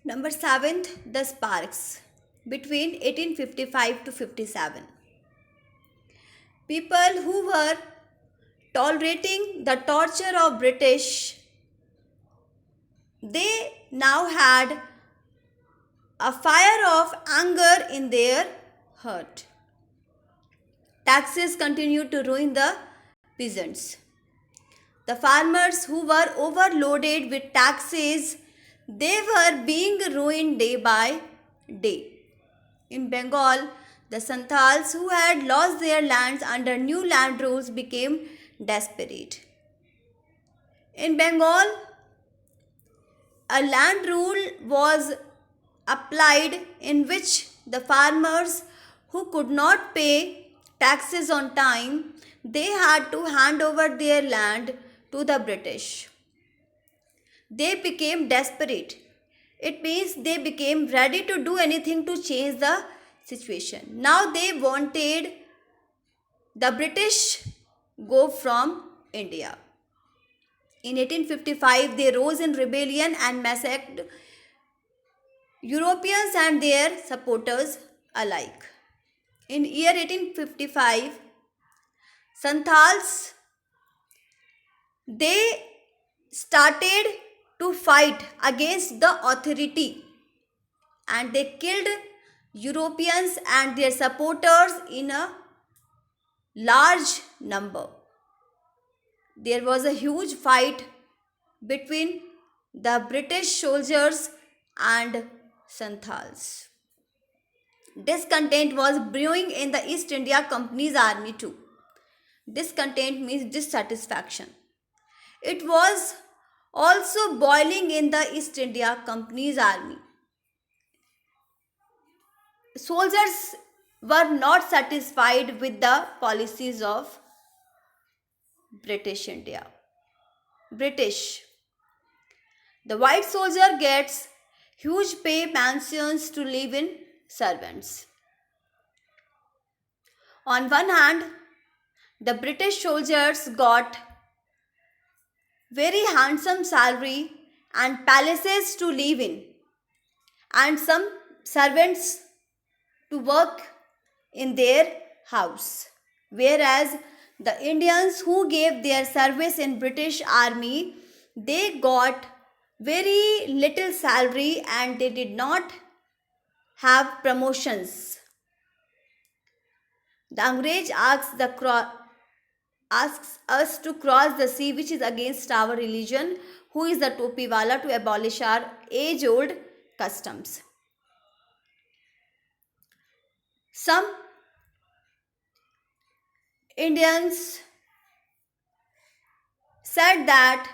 Number 7th, the Sparks. Between 1855 to 57. People who were tolerating the torture of British, they now had a fire of anger in their heart. Taxes continued to ruin the peasants. The farmers who were overloaded with taxes, they were being ruined day by day. In Bengal, the Santals who had lost their lands under new land rules became desperate. In Bengal, a land rule was applied in which the farmers who could not pay taxes on time, they had to hand over their land to the British. They became desperate. It means they became ready to do anything to change the situation. Now they wanted the British go from India. In 1855, they rose in rebellion and massacred Europeans and their supporters alike. In year 1855, Santals, they started to fight against the authority and they killed Europeans and their supporters in a large number. There was a huge fight between the British soldiers and Santals. Discontent was brewing in the East India Company's army too. Discontent means dissatisfaction. It was also boiling in the East India Company's army. Soldiers were not satisfied with the policies of British India. British. The white soldier gets huge pay pensions to live in servants. On one hand, the British soldiers got very handsome salary and palaces to live in and some servants to work in their house, whereas the Indians who gave their service in British army, they got very little salary and they did not have promotions. The Angrez asks us to cross the sea, which is against our religion, who is the Topiwala, to abolish our age-old customs. Some Indians said that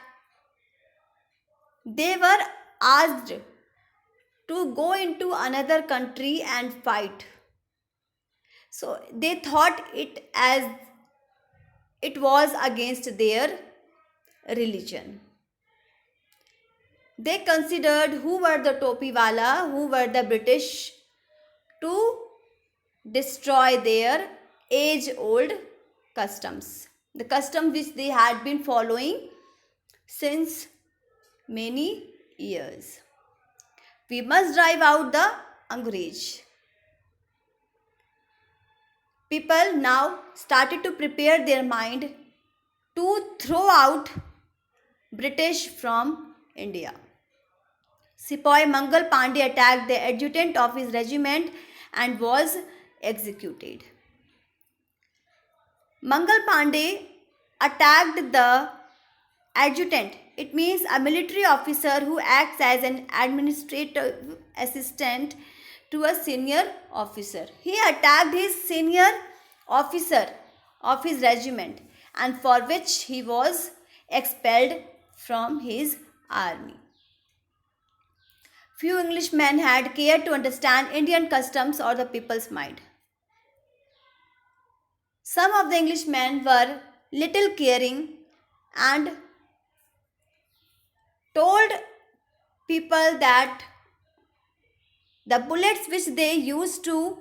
they were asked to go into another country and fight. So they thought it as it was against their religion. They considered who were the Topiwala, who were the British, to destroy their age-old customs. The custom which they had been following since many years. We must drive out the Angrez. People now started to prepare their mind to throw out British from India. Sepoy Mangal Pandey attacked the adjutant of his regiment and was executed. Mangal Pandey attacked the adjutant. It means a military officer who acts as an administrative assistant to a senior officer. He attacked his senior officer of his regiment and for which he was expelled from his army. Few Englishmen had cared to understand Indian customs or the people's mind. Some of the Englishmen were little caring and told people that the bullets which they used to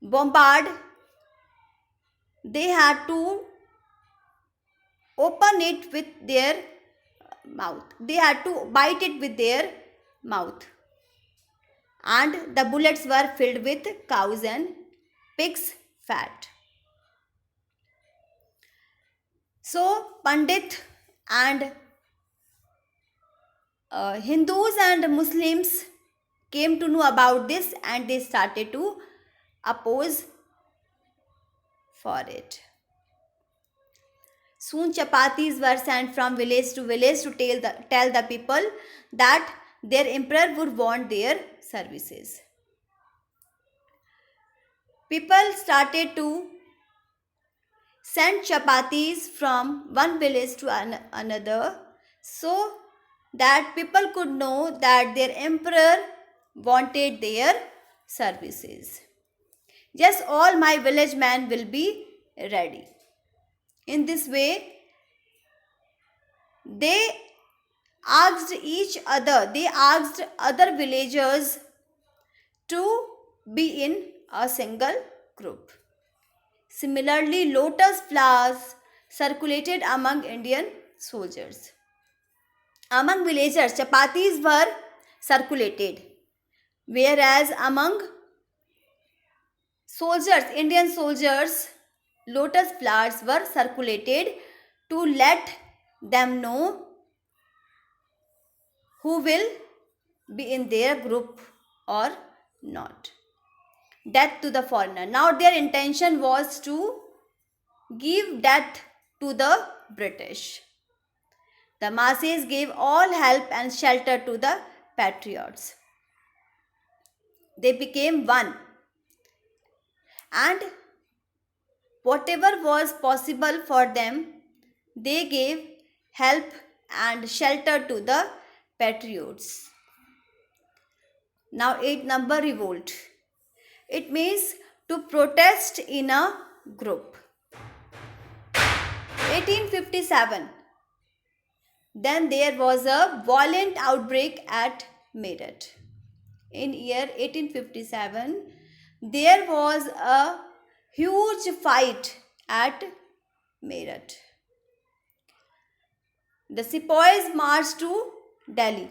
bombard, they had to open it with their mouth. They had to bite it with their mouth. And the bullets were filled with cows and pigs' fat. So Pandit and Hindus and Muslims came to know about this and they started to oppose for it. Soon chapatis were sent from village to village to tell the people that their emperor would want their services. People started to send chapatis from one village to another so that people could know that their emperor wanted their services. Yes, all my village men will be ready. In this way, they asked other villagers to be in a single group. Similarly, lotus flowers circulated among Indian soldiers. Among villagers, chapatis were circulated, whereas among soldiers, Indian soldiers, lotus flowers were circulated to let them know who will be in their group or not. Death to the foreigner. Now their intention was to give death to the British. The masses gave all help and shelter to the patriots. They became one, and whatever was possible for them, they gave help and shelter to the patriots. Now 8 number, revolt. It means to protest in a group. 1857. Then there was a violent outbreak at Meerut. In year 1857, there was a huge fight at Meerut. The sepoys marched to Delhi.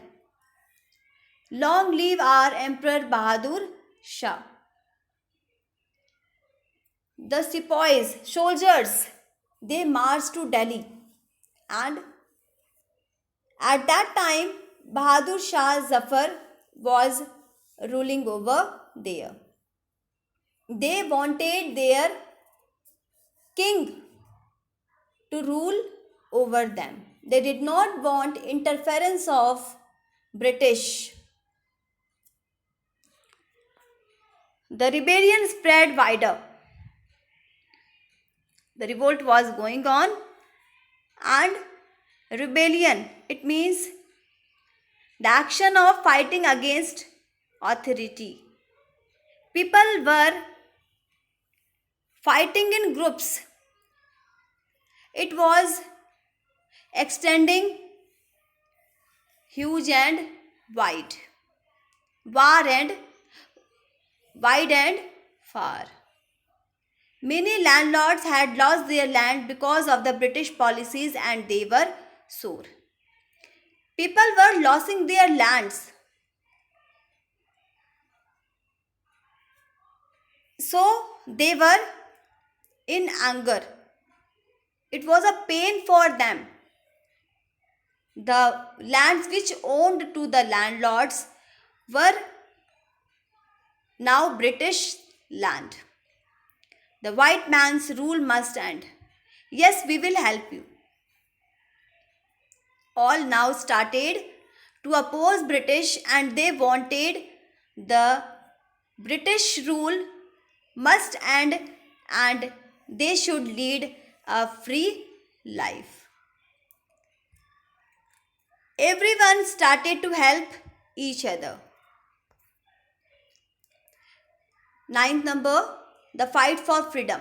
Long live our Emperor Bahadur Shah. The sepoys, soldiers, they marched to Delhi, and at that time Bahadur Shah Zafar was ruling over there. They wanted their king to rule over them. They did not want interference of British. The rebellion spread wider. The revolt was going on, and rebellion, it means the action of fighting against authority. People were fighting in groups. It was extending huge and wide. War and wide and far. Many landlords had lost their land because of the British policies and they were sore. People were losing their lands. So they were in anger. It was a pain for them. The lands which owned to the landlords were now British land. The white man's rule must end. Yes, we will help you. All now started to oppose British, and they wanted the British rule must end and they should lead a free life. Everyone started to help each other. 9th number, the fight for freedom.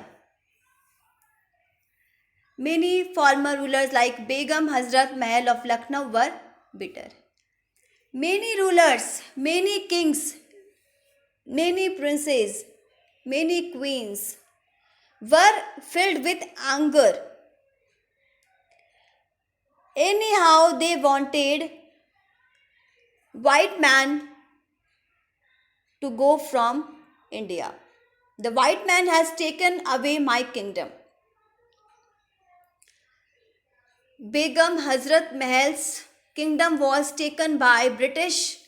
Many former rulers like Begum Hazrat Mahal of Lucknow were bitter. Many rulers, many kings, many princes, many queens were filled with anger. Anyhow, they wanted white man to go from India. The white man has taken away my kingdom. Begum Hazrat Mahal's kingdom was taken by British,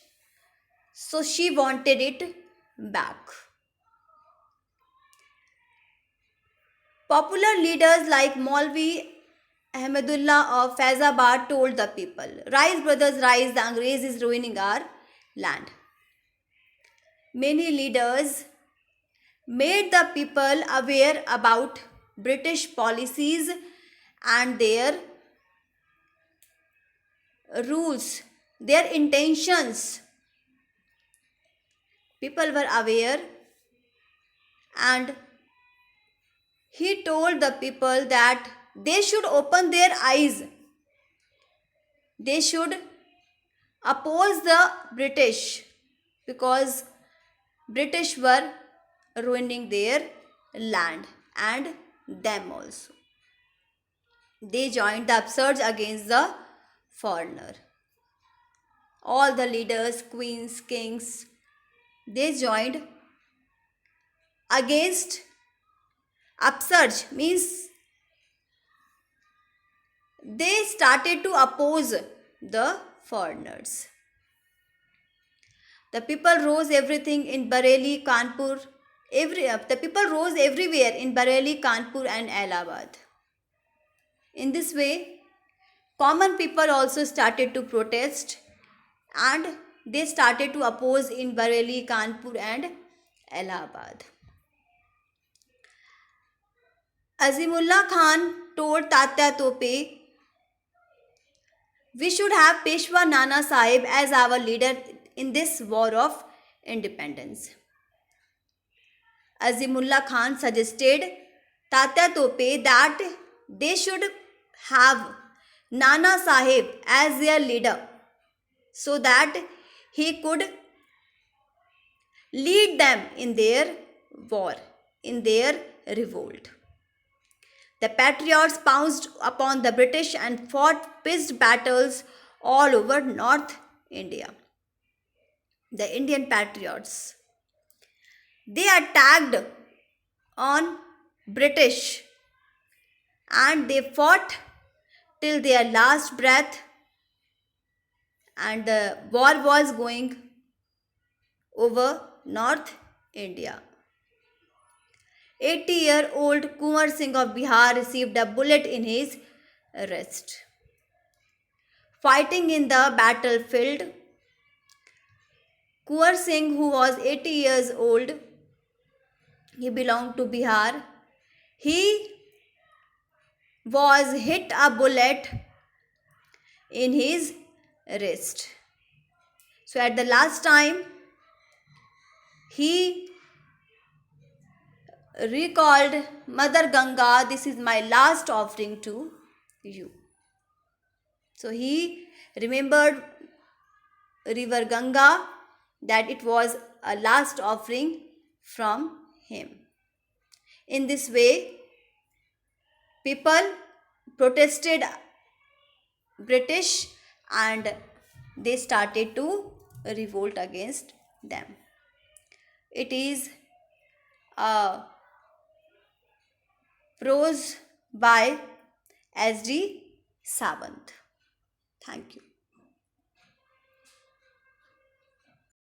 so she wanted it back. Popular leaders like Maulvi Ahmedullah of Faizabad told the people, "Rise, brothers, rise, the Angrez is ruining our land." Many leaders made the people aware about British policies and their rules, their intentions. People were aware, and he told the people that they should open their eyes. They should oppose the British because British were ruining their land and them also. They joined the upsurge against the foreigner. All the leaders, queens, kings, they joined against upsurge, means they started to oppose the foreigners. The people rose everything in Bareilly, Kanpur, the people rose everywhere in Bareilly, Kanpur and Allahabad. In this way, common people also started to protest and they started to oppose in Bareilly, Kanpur and Allahabad. Azimullah Khan told Tatya Tope, "We should have Peshwa Nana Sahib as our leader in this war of independence." Azimullah Khan suggested Tatya Tope that they should have Nana Sahib as their leader so that he could lead them in their war, in their revolt. The patriots pounced upon the British and fought pitched battles all over North India. The Indian patriots, they attacked on British and they fought till their last breath, and the war was going over North India. 80-year-old Kunwar Singh of Bihar received a bullet in his wrist. Fighting in the battlefield, Kunwar Singh, who was 80 years old, he belonged to Bihar, he was hit a bullet in his wrist. So at the last time, he recalled, "Mother Ganga, this is my last offering to you." So he remembered river Ganga, that it was a last offering from him. In this way, people protested British and they started to revolt against them. It is a prose by S.D. Sawant. Thank you.